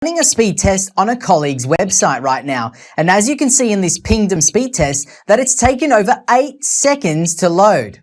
Running a speed test on a colleague's website right now, and as you can see in this Pingdom speed test that it's taken over 8 seconds to load.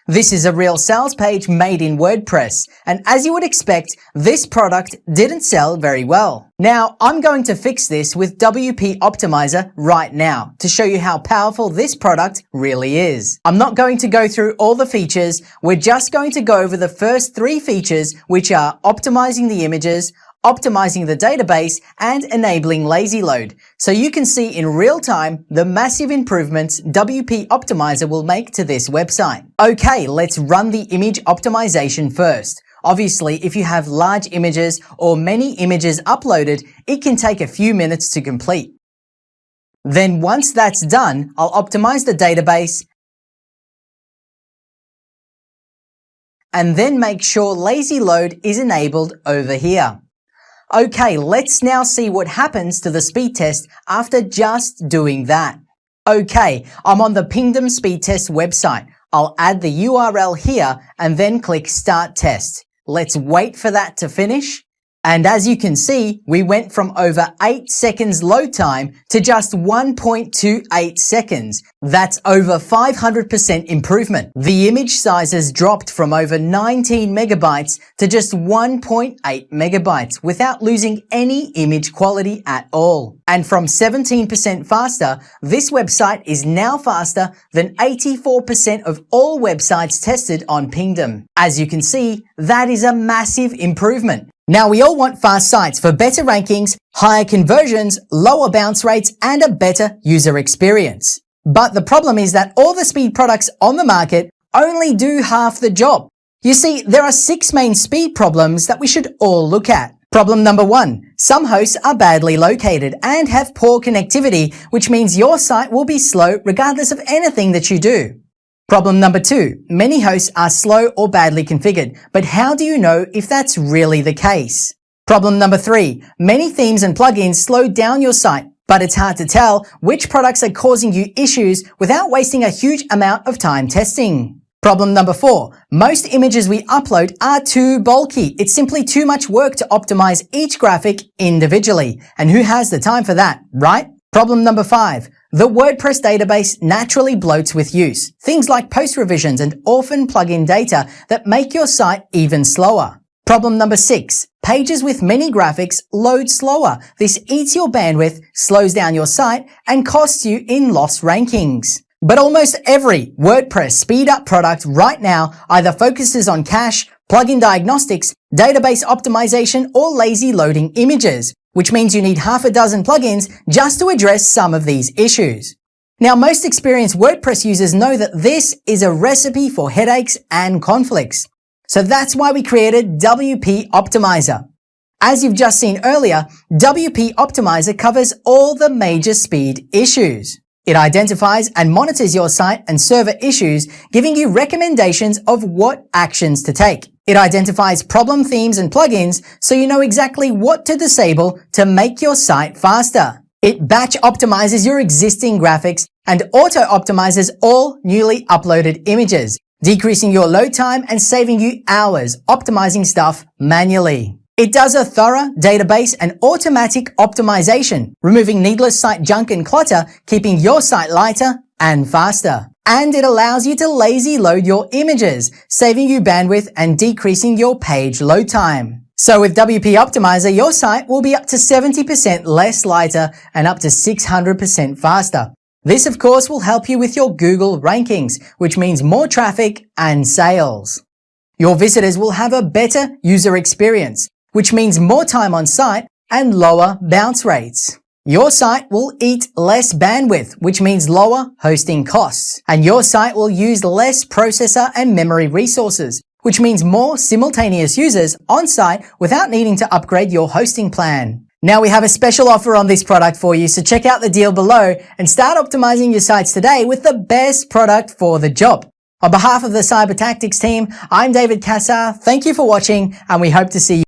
This is a real sales page made in WordPress, and as you would expect, this product didn't sell very well. Now, I'm going to fix this with WP Optimizer right now to show you how powerful this product really is. I'm not going to go through all the features, we're just going to go over the first 3 features, which are optimizing the images, optimizing the database, and enabling lazy load, so you can see in real time the massive improvements WP Optimizer will make to this website. Okay, let's run the image optimization first. Obviously, if you have large images or many images uploaded, it can take a few minutes to complete. Then once that's done, I'll optimize the database and then make sure lazy load is enabled over here. Okay, let's now see what happens to the speed test after just doing that. Okay, I'm on the Pingdom speed test website. I'll add the URL here and then click Start Test. Let's wait for that to finish. And as you can see, we went from over 8 seconds load time to just 1.28 seconds. That's over 500% improvement. The image sizes dropped from over 19 megabytes to just 1.8 megabytes without losing any image quality at all. And from 17% faster, this website is now faster than 84% of all websites tested on Pingdom. As you can see, that is a massive improvement. Now, we all want fast sites for better rankings, higher conversions, lower bounce rates, and a better user experience. But the problem is that all the speed products on the market only do half the job. You see, there are 6 main speed problems that we should all look at. Problem number 1. Some hosts are badly located and have poor connectivity, which means your site will be slow regardless of anything that you do. Problem number 2. Many hosts are slow or badly configured, but how do you know if that's really the case? Problem number 3. Many themes and plugins slow down your site, but it's hard to tell which products are causing you issues without wasting a huge amount of time testing. Problem number 4. Most images we upload are too bulky. It's simply too much work to optimize each graphic individually. And who has the time for that, right? Problem number 5. The WordPress database naturally bloats with use. Things like post revisions and orphan plugin data that make your site even slower. Problem number 6. Pages with many graphics load slower. This eats your bandwidth, slows down your site, and costs you in lost rankings. But almost every WordPress speed up product right now either focuses on cache, plugin diagnostics, database optimization, or lazy loading images, which means you need half a dozen plugins just to address some of these issues. Now, most experienced WordPress users know that this is a recipe for headaches and conflicts. So that's why we created WP Optimizer. As you've just seen earlier, WP Optimizer covers all the major speed issues. It identifies and monitors your site and server issues, giving you recommendations of what actions to take. It identifies problem themes and plugins so you know exactly what to disable to make your site faster. It batch optimizes your existing graphics and auto-optimizes all newly uploaded images, decreasing your load time and saving you hours optimizing stuff manually. It does a thorough database and automatic optimization, removing needless site junk and clutter, keeping your site lighter and faster. And it allows you to lazy load your images, saving you bandwidth and decreasing your page load time. So with WP Optimizer, your site will be up to 70% less lighter and up to 600% faster. This, of course, will help you with your Google rankings, which means more traffic and sales. Your visitors will have a better user experience, which means more time on site and lower bounce rates. Your site will eat less bandwidth, which means lower hosting costs. And your site will use less processor and memory resources, which means more simultaneous users on site without needing to upgrade your hosting plan. Now, we have a special offer on this product for you, so check out the deal below and start optimizing your sites today with the best product for the job. On behalf of the Cyber Tactics team, I'm David Cassar. Thank you for watching, and we hope to see you